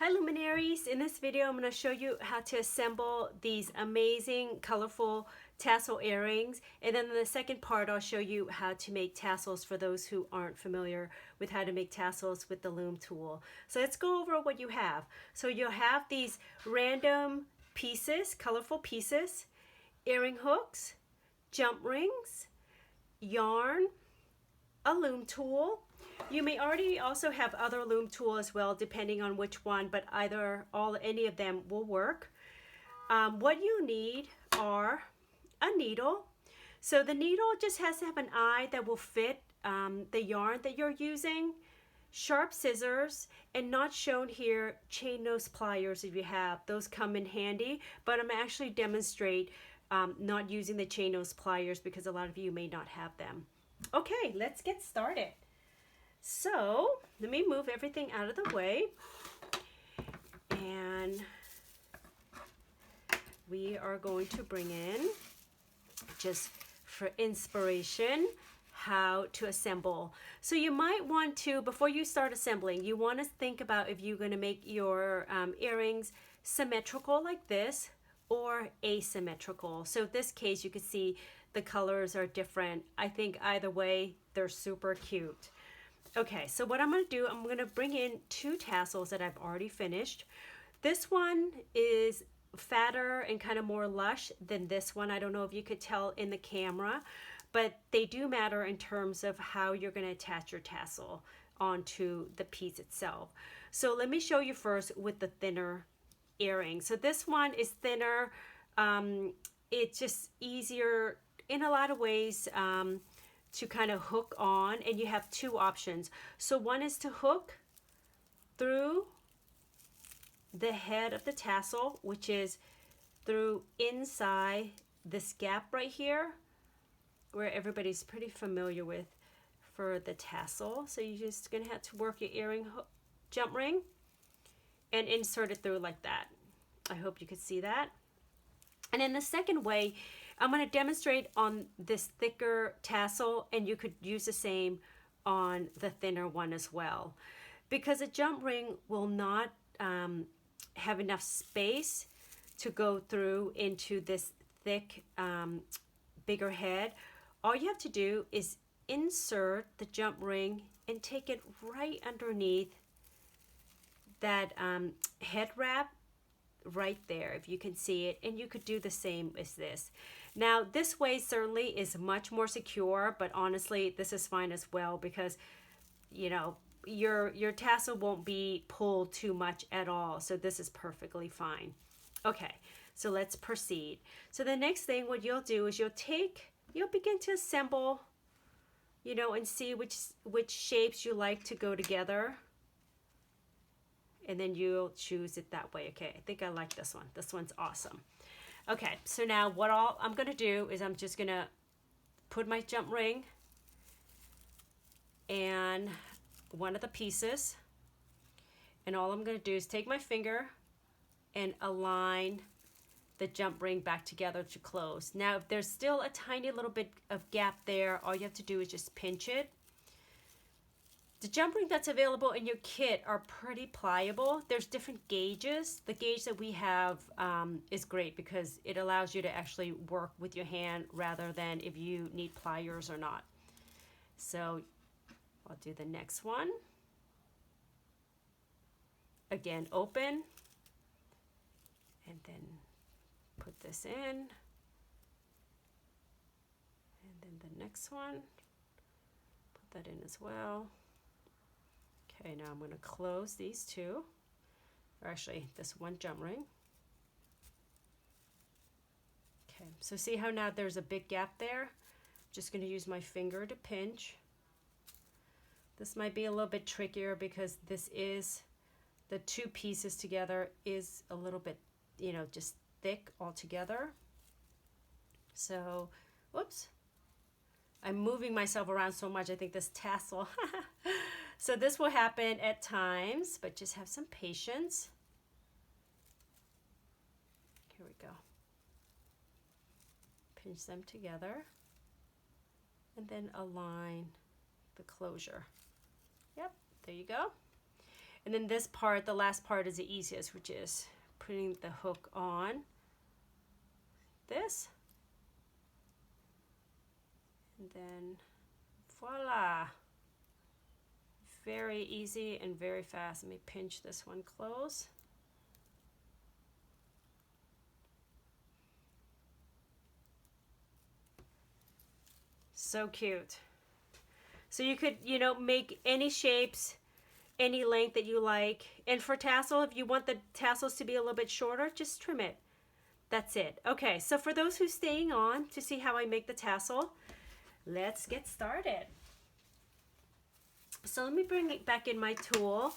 Hi luminaries, in this video I'm going to show you how to assemble these amazing colorful tassel earrings, and then in the second part I'll show you how to make tassels for those who aren't familiar with how to make tassels with the loom tool. So let's go over what you have. So you'll have these random pieces, colorful pieces, earring hooks, jump rings, yarn, a loom tool. You may already also have other loom tool as well, depending on which one, but any of them will work. What you need are a needle. So the needle just has to have an eye that will fit the yarn that you're using, sharp scissors, and not shown here, chain nose pliers if you have. Those come in handy, but I'm actually demonstrate not using the chain nose pliers because a lot of you may not have them. Okay, let's get started. So let me move everything out of the way, and we are going to bring in, just for inspiration, how to assemble. So you might want to, before you start assembling, you want to think about if you're going to make your earrings symmetrical like this or asymmetrical. So in this case you can see the colors are different. I think either way they're super cute. Okay, so what I'm going to do, I'm going to bring in two tassels that I've already finished. This one is fatter and kind of more lush than this one. I don't know if you could tell in the camera, but they do matter in terms of how you're going to attach your tassel onto the piece itself. So let me show you first with the thinner earring. So this one is thinner. It's just easier in a lot of ways to kind of hook on, and you have two options. So one is to hook through the head of the tassel, which is through inside this gap right here where everybody's pretty familiar with for the tassel. So you're just gonna have to work your earring jump ring and insert it through like that. I hope you could see that. And in the second way, I'm going to demonstrate on this thicker tassel, and you could use the same on the thinner one as well. Because a jump ring will not have enough space to go through into this thick, bigger head, all you have to do is insert the jump ring and take it right underneath that head wrap right there, if you can see it, and you could do the same as this. Now this way certainly is much more secure, but honestly this is fine as well because you know your tassel won't be pulled too much at all, so this is perfectly fine. Okay, so let's proceed. So the next thing what you'll do is you'll begin to assemble, you know, and see which shapes you like to go together. And then you'll choose it that way. Okay, I think I like this one. This one's awesome. Okay, so now what I'm going to do is I'm just going to put my jump ring and one of the pieces. And all I'm going to do is take my finger and align the jump ring back together to close. Now, if there's still a tiny little bit of gap there, all you have to do is just pinch it. The jump ring that's available in your kit are pretty pliable. There's different gauges. The gauge that we have is great because it allows you to actually work with your hand rather than if you need pliers or not. So I'll do the next one. Again, open, and then put this in. And then the next one, put that in as well. Okay, now I'm going to close these two, or actually this one jump ring. Okay, so see how now there's a big gap there? Just going to use my finger to pinch. This might be a little bit trickier because this is, the two pieces together is a little bit, you know, just thick all together. So, whoops. I'm moving myself around so much, I think this tassel. So this will happen at times, but just have some patience. Here we go. Pinch them together and then align the closure. Yep, there you go. And then this part, the last part, is the easiest, which is putting the hook on this. And then voila. Very easy and very fast. Let me pinch this one close. So cute. So you could, you know, make any shapes, any length that you like. And for tassel, if you want the tassels to be a little bit shorter, just trim it. That's it. Okay, so for those who's staying on to see how I make the tassel, let's get started. So let me bring it back in my tool.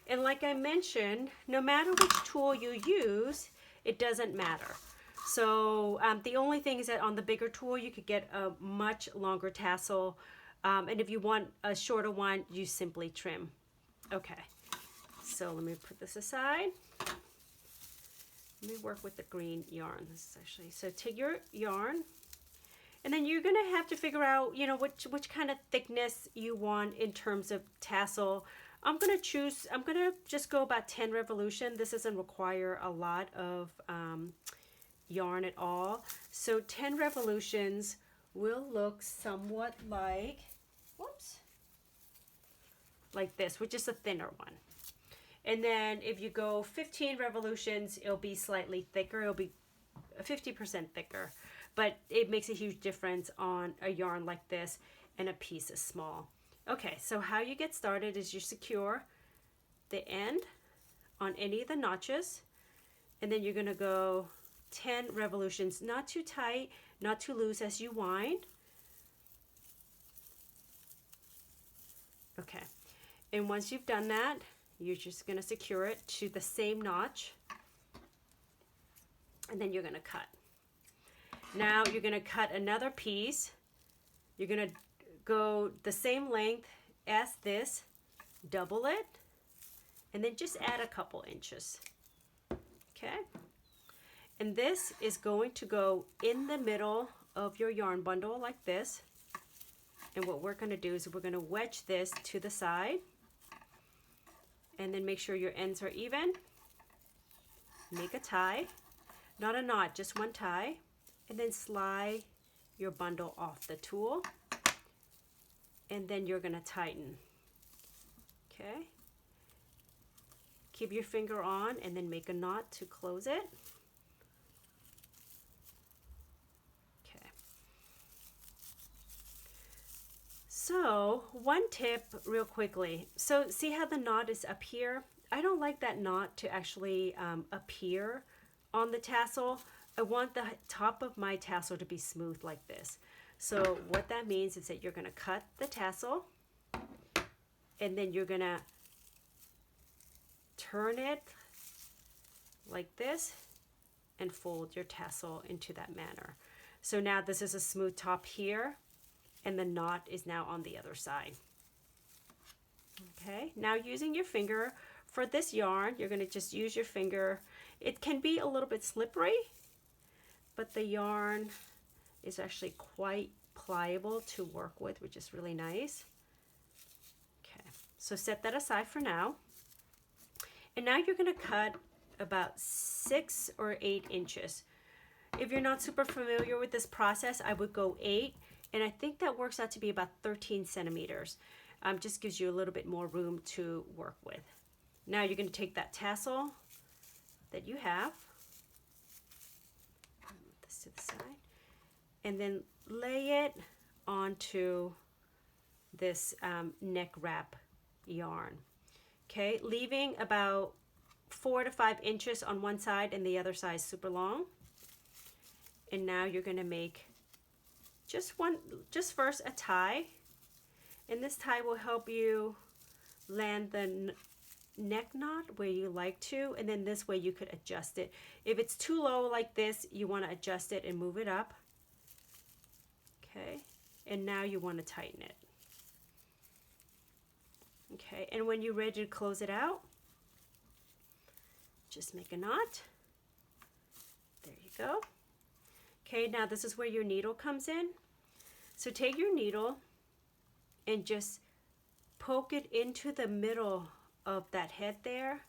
And like I mentioned, no matter which tool you use, it doesn't matter. So the only thing is that on the bigger tool, you could get a much longer tassel. And if you want a shorter one, you simply trim. Okay, so let me put this aside. Let me work with the green yarn. This is actually, so take your yarn, and then you're gonna have to figure out, you know, which kind of thickness you want in terms of tassel. I'm gonna just go about 10 revolution. This doesn't require a lot of yarn at all. So 10 revolutions will look somewhat like, whoops, like this, which is a thinner one. And then if you go 15 revolutions, it'll be slightly thicker. It'll be 50% thicker, but it makes a huge difference on a yarn like this and a piece is small. Okay, so how you get started is you secure the end on any of the notches, and then you're gonna go 10 revolutions, not too tight, not too loose as you wind. Okay, and once you've done that, you're just gonna secure it to the same notch, and then you're gonna cut. Now you're gonna cut another piece. You're gonna go the same length as this, double it, and then just add a couple inches. Okay, and this is going to go in the middle of your yarn bundle like this. And what we're gonna do is we're gonna wedge this to the side, and then make sure your ends are even. Make a tie, not a knot, just one tie, and then slide your bundle off the tool, and then you're gonna tighten. Okay, keep your finger on and then make a knot to close it. Okay, so one tip real quickly. So see how the knot is up here? I don't like that knot to actually appear on the tassel. I want the top of my tassel to be smooth like this. So what that means is that you're gonna cut the tassel, and then you're gonna turn it like this and fold your tassel into that manner. So now this is a smooth top here, and the knot is now on the other side. Okay, now using your finger for this yarn, you're gonna just use your finger. It can be a little bit slippery, but the yarn is actually quite pliable to work with, which is really nice. Okay, so set that aside for now. And now you're gonna cut about 6 or 8 inches. If you're not super familiar with this process, I would go 8, and I think that works out to be about 13 centimeters. Just gives you a little bit more room to work with. Now you're gonna take that tassel that you have, move this to the side, and then lay it onto this neck wrap yarn. Okay, leaving about 4 to 5 inches on one side and the other side super long. And now you're gonna make just first a tie, and this tie will help you land the neck knot where you like to, and then this way you could adjust it. If it's too low like this, you want to adjust it and move it up. Okay, and now you want to tighten it. Okay, and when you're ready to close it out, just make a knot. There you go. Okay, now this is where your needle comes in. So take your needle and just poke it into the middle of that head there,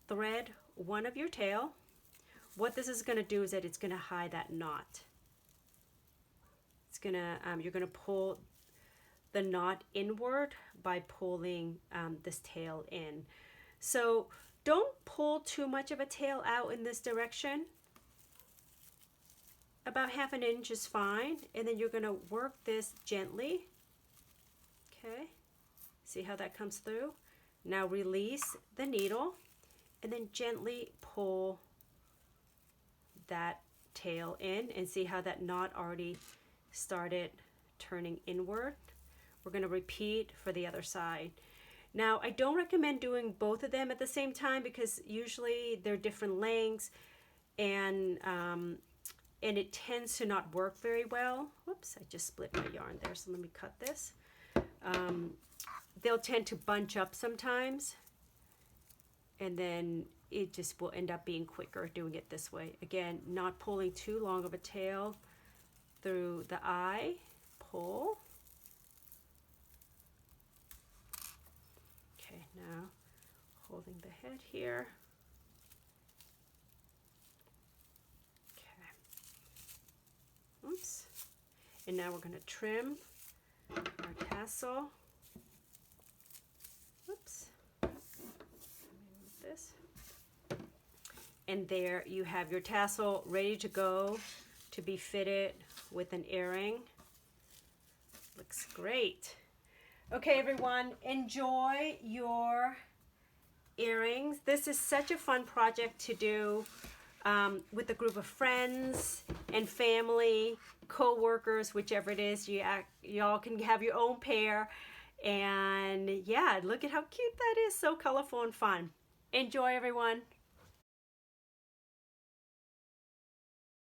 thread one of your tail. What this is going to do is that it's going to hide that knot. It's going to, you're going to pull the knot inward by pulling this tail in. So don't pull too much of a tail out in this direction. About 1/2 inch is fine. And then you're going to work this gently. Okay. See how that comes through? Now release the needle and then gently pull that tail in, and see how that knot already started turning inward. We're going to repeat for the other side. Now, I don't recommend doing both of them at the same time because usually they're different lengths, and it tends to not work very well. Whoops, I just split my yarn there, so let me cut this. They'll tend to bunch up sometimes, and then it just will end up being quicker doing it this way. Again, not pulling too long of a tail through the eye. Pull. Okay, now holding the head here. Okay. Oops. And now we're going to trim our tassel. Oops. Let me move this. And there you have your tassel ready to go to be fitted with an earring. Looks great. Okay, everyone, enjoy your earrings. This is such a fun project to do with a group of friends and family, co-workers, whichever it is. Y'all can have your own pair. And yeah, look at how cute that is. So colorful and fun. Enjoy, everyone.